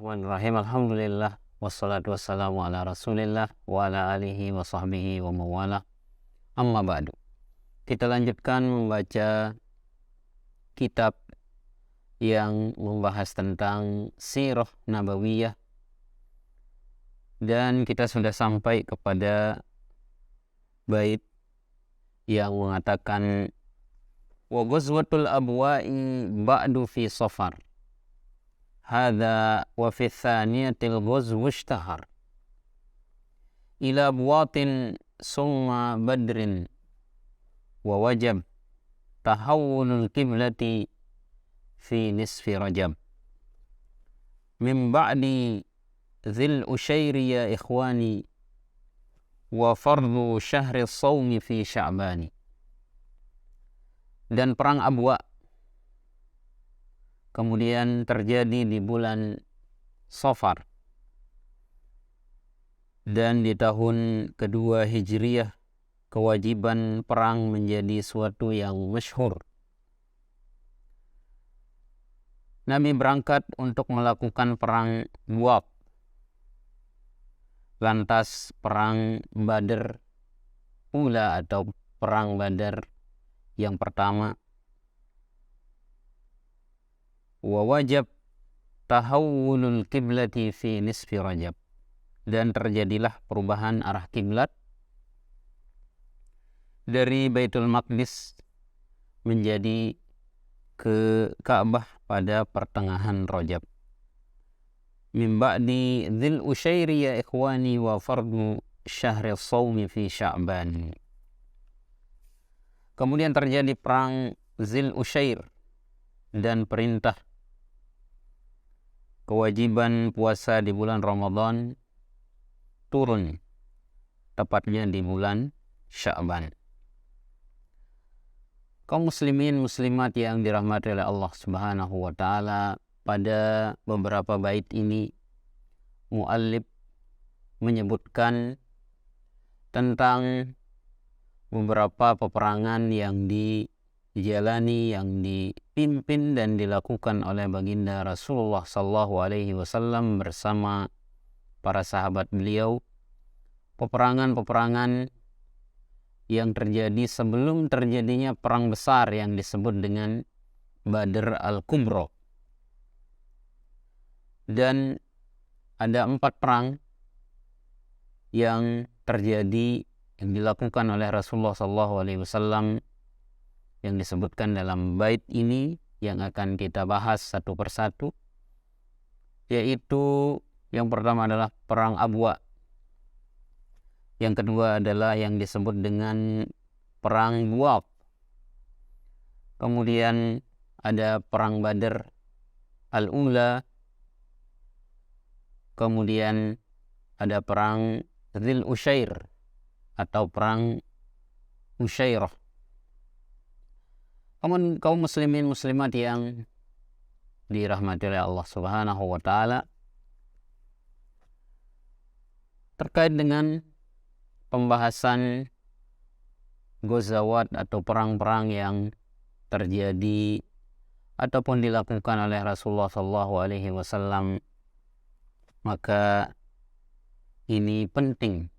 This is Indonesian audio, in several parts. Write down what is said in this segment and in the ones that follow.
Bismillahirrahmanirrahim. Alhamdulillah wassalatu wassalamu ala Rasulillah wa ala alihi wa sahbihi wa mawala. Amma ba'du. Kita lanjutkan membaca kitab yang membahas tentang sirah nabawiyah, dan kita sudah sampai kepada bait yang mengatakan wa ghazwatul abwa'i ba'du fi safar hadza wa fi thaniyatil ghazwu ishtahar ila buwatin summa badrin wa wajab tahawulul qiblati fi nisfi rajab min ba'di dhil ushairi ya ikhwani wa fardu syahri sawmi fi sya'bani. Dan perang Abwa kemudian terjadi di bulan Safar dan di tahun kedua Hijriyah. Kewajiban perang menjadi suatu yang masyhur. Nabi berangkat untuk melakukan perang Buwaq. Lantas perang Badr Ula atau perang Badar yang pertama, wa wajab tahawulul kiblati fi nisfi rajab, dan terjadilah perubahan arah kiblat dari Baitul Maqdis menjadi ke Ka'bah pada pertengahan Rajab. Min ba'di dhil ushairi ya ikhwani wa fardu syahri sawmi fi sya'ban. Kemudian terjadi perang Zil Ushair dan perintah kewajiban puasa di bulan Ramadan turun tepatnya di bulan Sya'ban. Kaum muslimin muslimat yang dirahmati oleh Allah Subhanahu wa taala, pada beberapa bait ini muallif menyebutkan tentang beberapa peperangan yang dijalani, yang dipimpin dan dilakukan oleh baginda Rasulullah sallallahu alaihi wasallam bersama para sahabat beliau. Peperangan-peperangan yang terjadi sebelum terjadinya perang besar yang disebut dengan Badr al-Kubra. Dan ada 4 perang yang terjadi, yang dilakukan oleh Rasulullah SAW, yang disebutkan dalam bait ini yang akan kita bahas satu persatu, yaitu yang pertama adalah perang Abwa, yang kedua adalah yang disebut dengan perang Buwaq, kemudian ada perang Badr al-Ula, kemudian ada perang Dzil Ushair atau perang Ushairah. Kaum muslimin muslimat yang dirahmati oleh Allah Subhanahu wa taala, terkait dengan pembahasan ghazawat atau perang-perang yang terjadi ataupun dilakukan oleh Rasulullah sallallahu alaihi wasallam, maka ini penting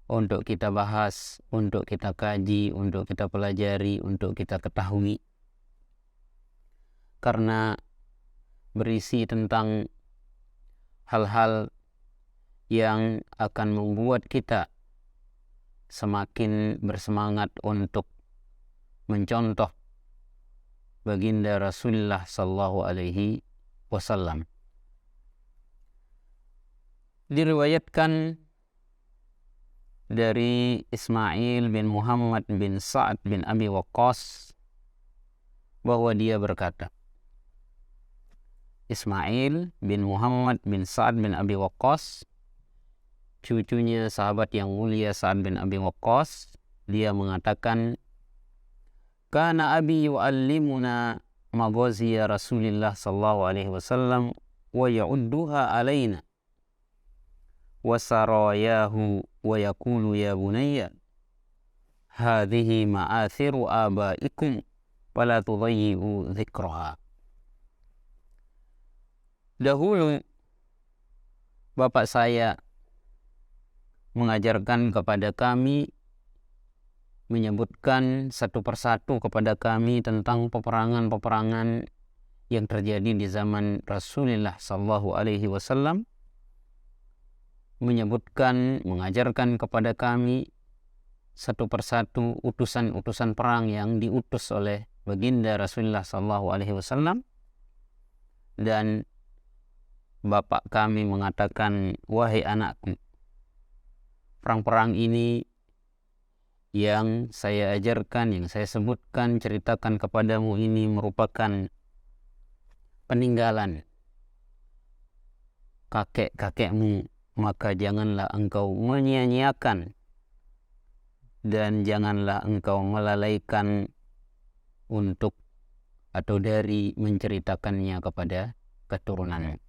untuk kita bahas, untuk kita kaji, untuk kita pelajari, untuk kita ketahui, karena berisi tentang hal-hal yang akan membuat kita semakin bersemangat untuk mencontoh baginda Rasulullah sallallahu alaihi wasallam. Diriwayatkan dari Ismail bin Muhammad bin Sa'ad bin Abi Waqqas bahwa dia berkata, Ismail bin Muhammad bin Sa'ad bin Abi Waqqas, cucunya sahabat yang mulia Sa'ad bin Abi Waqqas, dia mengatakan, kana abi yu'allimuna maghaziya Rasulillah sallallahu alaihi wasallam wa ya'udduha alaina wa sarayahu wa yaqulu ya bunayya hadhihi ma'athiru abaikum wala tudayyi'u dzikraha. Dahulu bapak saya mengajarkan kepada kami, menyebutkan satu persatu kepada kami tentang peperangan-peperangan yang terjadi di zaman Rasulullah Sallallahu Alaihi Wasallam, menyebutkan, mengajarkan kepada kami satu persatu utusan-utusan perang yang diutus oleh baginda Rasulullah Sallallahu Alaihi Wasallam. Dan bapak kami mengatakan, wahai anakku, perang-perang ini yang saya ajarkan, yang saya sebutkan, ceritakan kepadamu ini merupakan peninggalan kakek-kakekmu, maka janganlah engkau menyia-nyiakan dan janganlah engkau melalaikan untuk atau dari menceritakannya kepada keturunanmu.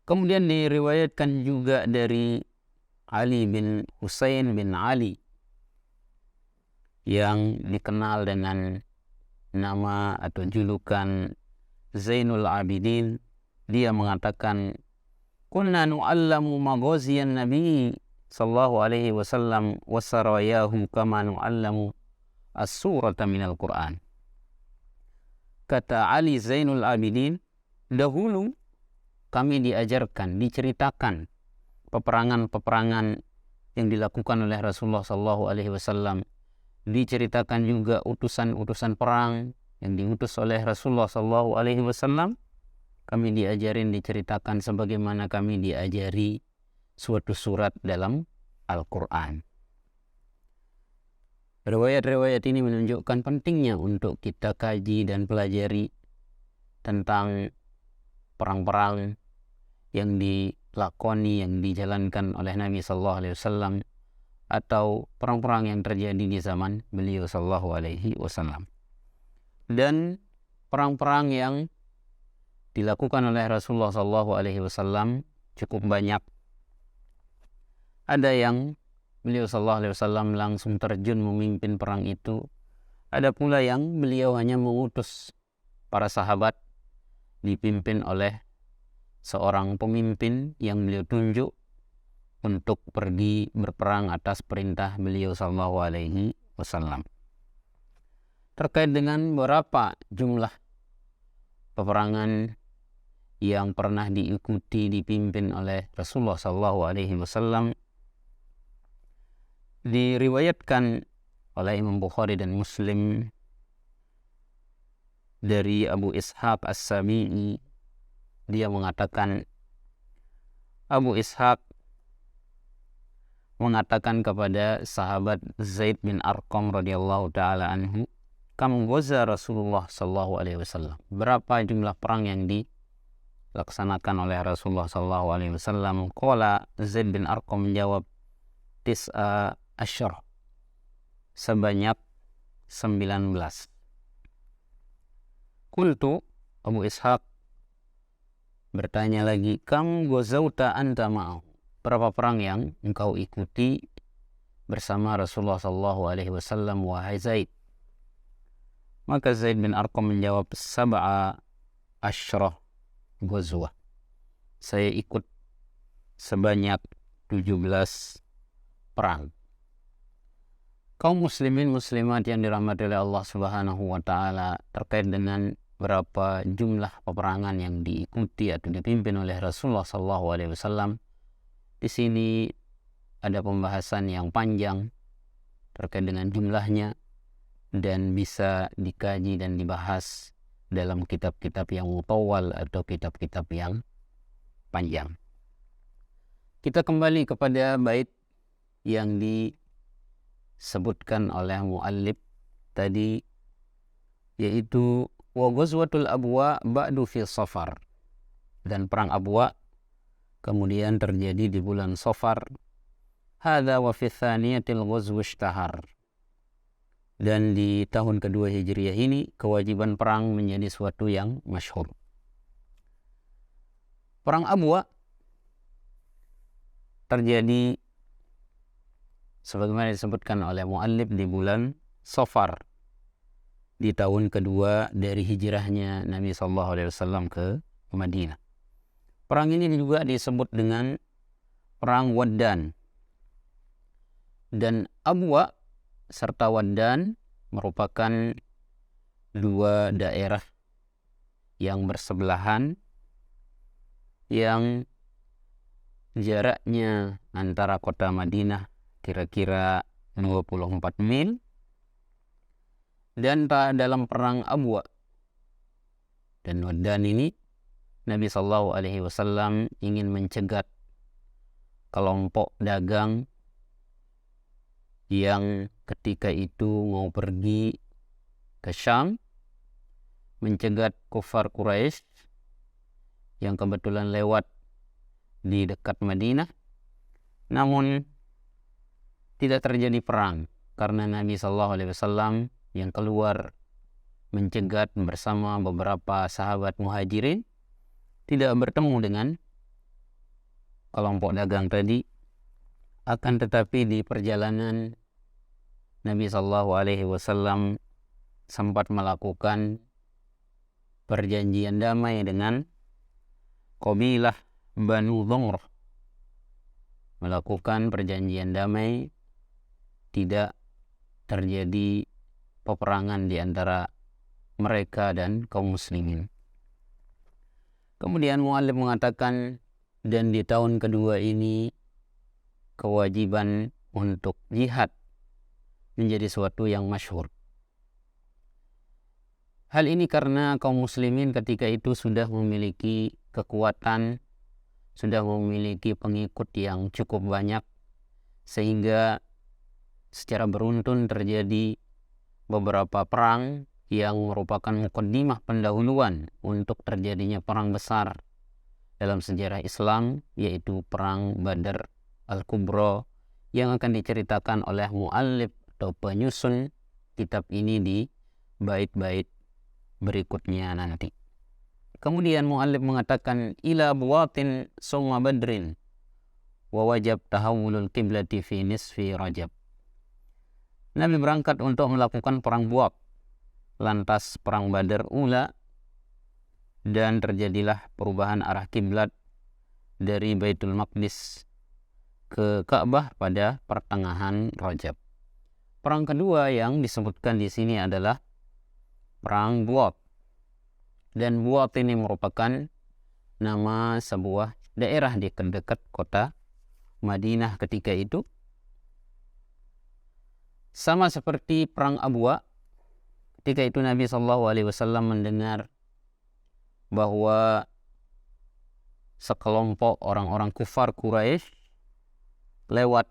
Kemudian diriwayatkan juga dari Ali bin Husain bin Ali yang dikenal dengan nama atau julukan Zainul Abidin. Dia mengatakan, kunna nu'allamu maghaziyan Nabi sallallahu alaihi wasallam wa sarayahu kama nu'allamu as-surata minal Qur'an. Kata Ali Zainul Abidin, dahulu kami diajarkan, diceritakan peperangan-peperangan yang dilakukan oleh Rasulullah sallallahu alaihi wasallam. Diceritakan juga utusan-utusan perang yang diutus oleh Rasulullah sallallahu alaihi wasallam. Kami diajarin, diceritakan sebagaimana kami diajari suatu surat dalam Al-Quran. Riwayat-riwayat ini menunjukkan pentingnya untuk kita kaji dan pelajari tentang perang-perang yang dilakoni, yang dijalankan oleh Nabi sallallahu alaihi wasallam, atau perang-perang yang terjadi di zaman beliau sallallahu alaihi wasallam. Dan perang-perang yang dilakukan oleh Rasulullah sallallahu alaihi wasallam cukup banyak. Ada yang beliau sallallahu alaihi wasallam langsung terjun memimpin perang itu. Ada pula yang beliau hanya mengutus para sahabat dipimpin oleh seorang pemimpin yang beliau tunjuk untuk pergi berperang atas perintah beliau sallallahu alaihi wasallam. Terkait dengan berapa jumlah peperangan yang pernah diikuti, dipimpin oleh Rasulullah sallallahu alaihi wasallam, diriwayatkan oleh Imam Bukhari dan Muslim dari Abu Ishaq As-Sabi'i. Dia mengatakan, Abu Ishaq mengatakan kepada sahabat Zaid bin Arqam radhiyallahu taala anhu, kam ghaza Rasulullah sallallahu alaihi wasallam, berapa jumlah perang yang dilaksanakan oleh Rasulullah sallallahu alaihi wasallam? Qala, Zaid bin Arqam menjawab, tis'a asyar, sebanyak 19. Qultu, Abu Ishaq bertanya lagi, kam ghazauta anta ma'ahu, berapa perang yang engkau ikuti bersama Rasulullah sallallahu alaihi wasallam wahai Zaid? Maka Zaid bin Arqam menjawab, sab'a asyrah ghazwah, saya ikut sebanyak 17 perang. Kaum muslimin muslimat yang dirahmati oleh Allah Subhanahu wa taala, terkait dengan berapa jumlah peperangan yang diikuti atau dipimpin oleh Rasulullah sallallahu alaihi wasallam, di sini ada pembahasan yang panjang terkait dengan jumlahnya dan bisa dikaji dan dibahas dalam kitab-kitab yang mutawwal atau kitab-kitab yang panjang. Kita kembali kepada bait yang disebutkan oleh muallif tadi, yaitu wa ghazwatul abwa ba'du fi safar, dan perang Abwa kemudian terjadi di bulan Safar. Hadza wa fi tsaniyatil ghazw ishtahar, dan di tahun kedua Hijriah ini kewajiban perang menjadi suatu yang masyhur. Perang Abwa terjadi sebagaimana disebutkan oleh muallif di bulan Safar, di tahun kedua dari hijrahnya Nabi sallallahu alaihi wasallam ke Madinah. Perang ini juga disebut dengan Perang Waddan. Dan Abwa serta Waddan merupakan dua daerah yang bersebelahan yang jaraknya antara kota Madinah kira-kira 24 mil. Dan dalam perang Abwa dan Waddan ini Nabi Shallallahu Alaihi Wasallam ingin mencegat kelompok dagang yang ketika itu mau pergi ke Syam, mencegat kufar Quraisy yang kebetulan lewat di dekat Madinah. Namun tidak terjadi perang karena Nabi Shallallahu Alaihi Wasallam yang keluar mencegat bersama beberapa sahabat muhajirin tidak bertemu dengan kelompok dagang tadi. Akan tetapi di perjalanan Nabi Shallallahu Alaihi Wasallam sempat melakukan perjanjian damai dengan kabilah Banu Dhumrah, melakukan perjanjian damai, tidak terjadi peperangan di antara mereka dan kaum muslimin. Kemudian muallif mengatakan, dan di tahun kedua ini kewajiban untuk jihad menjadi suatu yang masyhur. Hal ini karena kaum muslimin ketika itu sudah memiliki kekuatan, sudah memiliki pengikut yang cukup banyak, sehingga secara beruntun terjadi beberapa perang yang merupakan muqaddimah pendahuluan untuk terjadinya perang besar dalam sejarah Islam, yaitu perang Badar Al-Kubra yang akan diceritakan oleh muallif atau penyusun kitab ini di bait-bait berikutnya nanti. Kemudian muallif mengatakan ila buwatin summa badrin wa wajab tahawulul qiblati fi nisfi Rajab. Nabi berangkat untuk melakukan perang Buat, lantas perang Badar ula, dan terjadilah perubahan arah kiblat dari Baitul Maqdis ke Ka'bah pada pertengahan Rajab. Perang kedua yang disebutkan di sini adalah perang Buat. Dan Buat ini merupakan nama sebuah daerah di dekat kota Madinah ketika itu. Sama seperti perang Abwa, ketika itu Nabi SAW mendengar bahwa sekelompok orang-orang kufar Quraisy lewat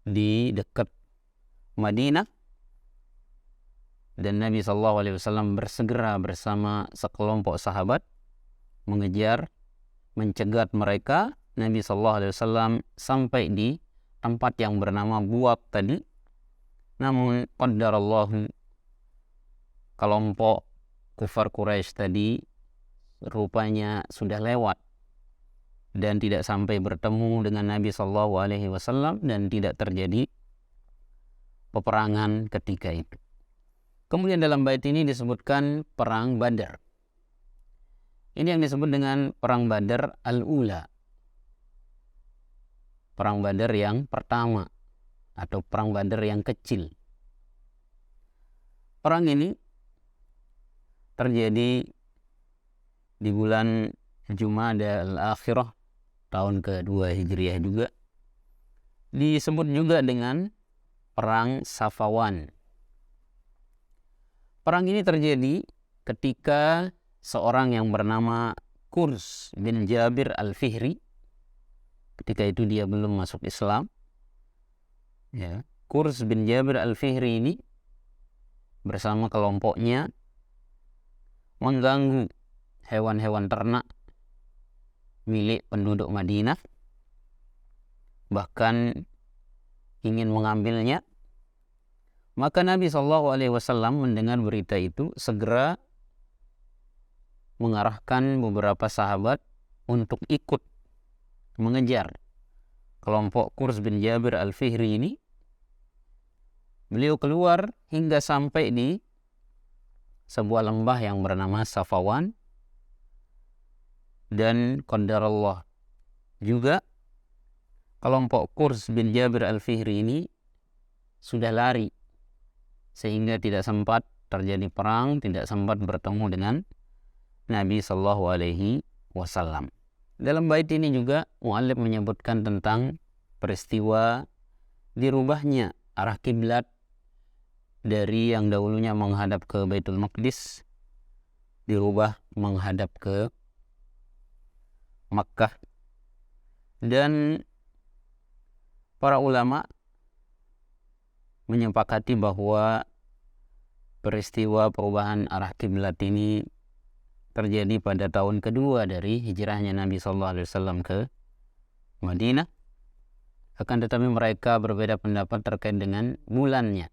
di dekat Madinah, dan Nabi SAW bersegera bersama sekelompok sahabat mengejar, mencegat mereka. Nabi SAW sampai di tempat yang bernama Buat tadi. Namun qaddarallahu, kelompok kufar Quraisy tadi rupanya sudah lewat dan tidak sampai bertemu dengan Nabi SAW dan tidak terjadi peperangan ketika itu. Kemudian dalam bait ini disebutkan perang Badar. Ini yang disebut dengan perang Badar al-ula, perang Badar yang pertama atau perang Badar yang kecil. Perang ini terjadi di bulan Jumada al-Akhirah tahun kedua Hijriah juga. Disebut juga dengan perang Safawan. Perang ini terjadi ketika seorang yang bernama Qurs bin Jabir al-Fihri, ketika itu dia belum masuk Islam. Qurs bin Jabir al-Fihri ini bersama kelompoknya mengganggu hewan-hewan ternak milik penduduk Madinah, bahkan ingin mengambilnya. Maka Nabi SAW mendengar berita itu segera mengarahkan beberapa sahabat untuk ikut mengejar kelompok Qurs bin Jabir al-Fihri ini. Beliau keluar hingga sampai di sebuah lembah yang bernama Safawan. dan qadarullah. Juga kelompok Qurs bin Jabir al-Fihri ini sudah lari sehingga tidak sempat terjadi perang, tidak sempat bertemu dengan Nabi Shallallahu Alaihi Wasallam. Dalam bait ini juga muallif menyebutkan tentang peristiwa dirubahnya arah kiblat dari yang dahulunya menghadap ke Baitul Maqdis dirubah menghadap ke Makkah, dan para ulama menyepakati bahwa peristiwa perubahan arah kiblat ini terjadi pada tahun kedua dari hijrahnya Nabi Sallallahu Alaihi Wasallam ke Madinah. Akan tetapi mereka berbeda pendapat terkait dengan bulannya.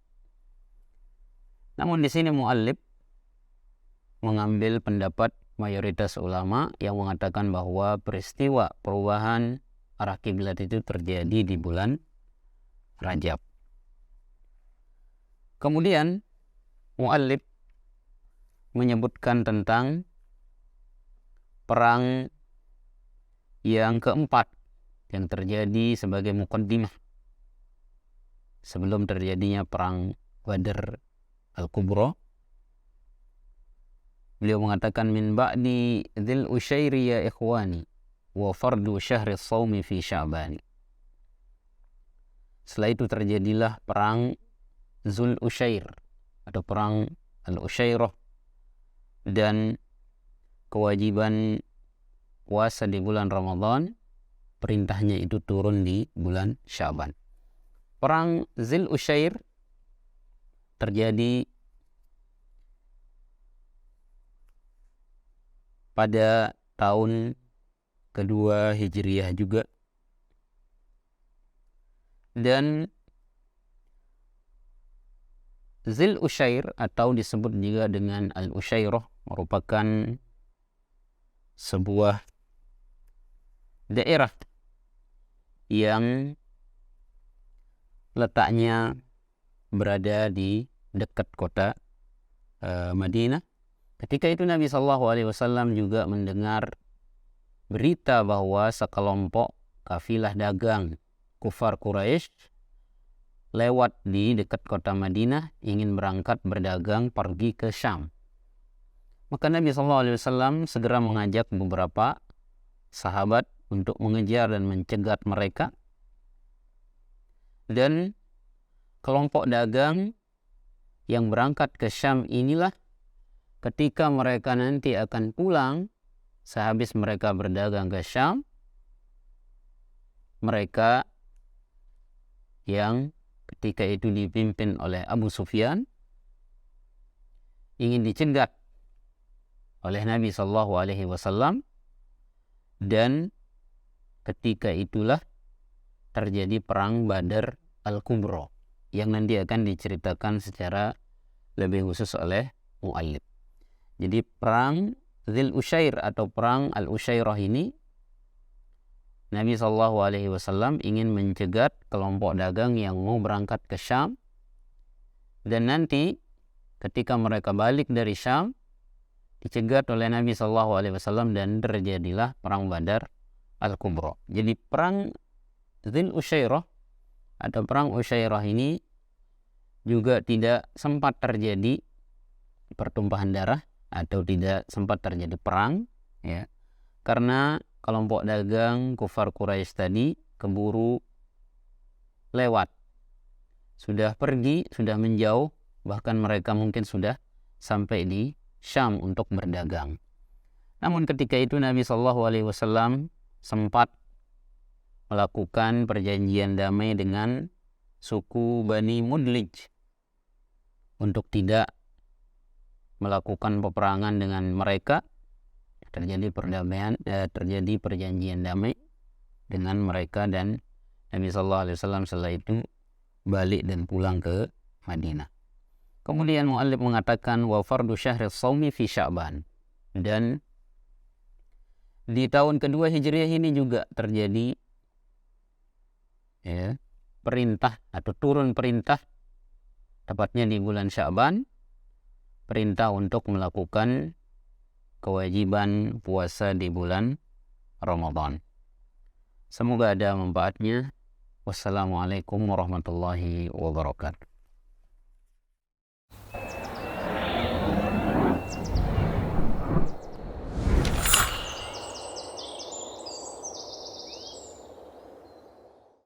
Namun di sini muallif mengambil pendapat mayoritas ulama yang mengatakan bahwa peristiwa perubahan arah kiblat itu terjadi di bulan Rajab. Kemudian muallif menyebutkan tentang perang yang keempat yang terjadi sebagai muqaddimah sebelum terjadinya perang Badr Al-Kubra. Beliau mengatakan min ba'di dzil usyairi ya ikhwani wa fardu syahri shaumi fi sya'ban. Setelah itu terjadilah perang Zul Usyair atau perang Al-Usyairah, dan kewajiban puasa di bulan Ramadan perintahnya itu turun di bulan Sya'ban. Perang Zul Usyair terjadi pada tahun kedua Hijriyah juga, dan Zil Usyair atau disebut juga dengan Al-Usyairah merupakan sebuah daerah yang letaknya berada di dekat kota Madinah. Ketika itu Nabi Shallallahu Alaihi Wasallam juga mendengar berita bahwa sekelompok kafilah dagang kufar Quraisy lewat di dekat kota Madinah ingin berangkat berdagang pergi ke Syam. Maka Nabi Shallallahu Alaihi Wasallam segera mengajak beberapa sahabat untuk mengejar dan mencegat mereka. Dan kelompok dagang yang berangkat ke Syam inilah ketika mereka nanti akan pulang sehabis mereka berdagang ke Syam, mereka yang ketika itu dipimpin oleh Abu Sufyan ingin dicegat oleh Nabi Shallallahu Alaihi Wasallam, dan ketika itulah terjadi perang Badr Al-Kubra yang nanti akan diceritakan secara lebih khusus oleh muallif. Jadi perang Zil Usyair atau perang Al-Usyairah ini Nabi Shallallahu Alaihi Wasallam ingin mencegat kelompok dagang yang mau berangkat ke Syam, dan nanti ketika mereka balik dari Syam dicegat oleh Nabi Shallallahu Alaihi Wasallam dan terjadilah perang Badar Al-Kubra. Jadi perang Zil Usyairah atau perang Usyairah ini juga tidak sempat terjadi pertumpahan darah atau tidak sempat terjadi perang, ya, karena kelompok dagang kufar Quraisy tadi keburu lewat, sudah pergi, sudah menjauh, bahkan mereka mungkin sudah sampai di Syam untuk berdagang. Namun ketika itu Nabi Shallallahu Alaihi Wasallam sempat melakukan perjanjian damai dengan suku Bani Mudlij untuk tidak melakukan peperangan dengan mereka. Terjadi perdamaian, terjadi perjanjian damai dengan mereka, dan Nabi Sallallahu Alaihi Wasallam setelah itu balik dan pulang ke Madinah. Kemudian muallif mengatakan wa fardu syahri shaumi fi Sya'ban, dan di tahun kedua Hijriah ini juga terjadi perintah atau turun perintah, tepatnya di bulan Sya'ban, perintah untuk melakukan kewajiban puasa di bulan Ramadan. Semoga ada manfaatnya. Wassalamualaikum warahmatullahi wabarakatuh.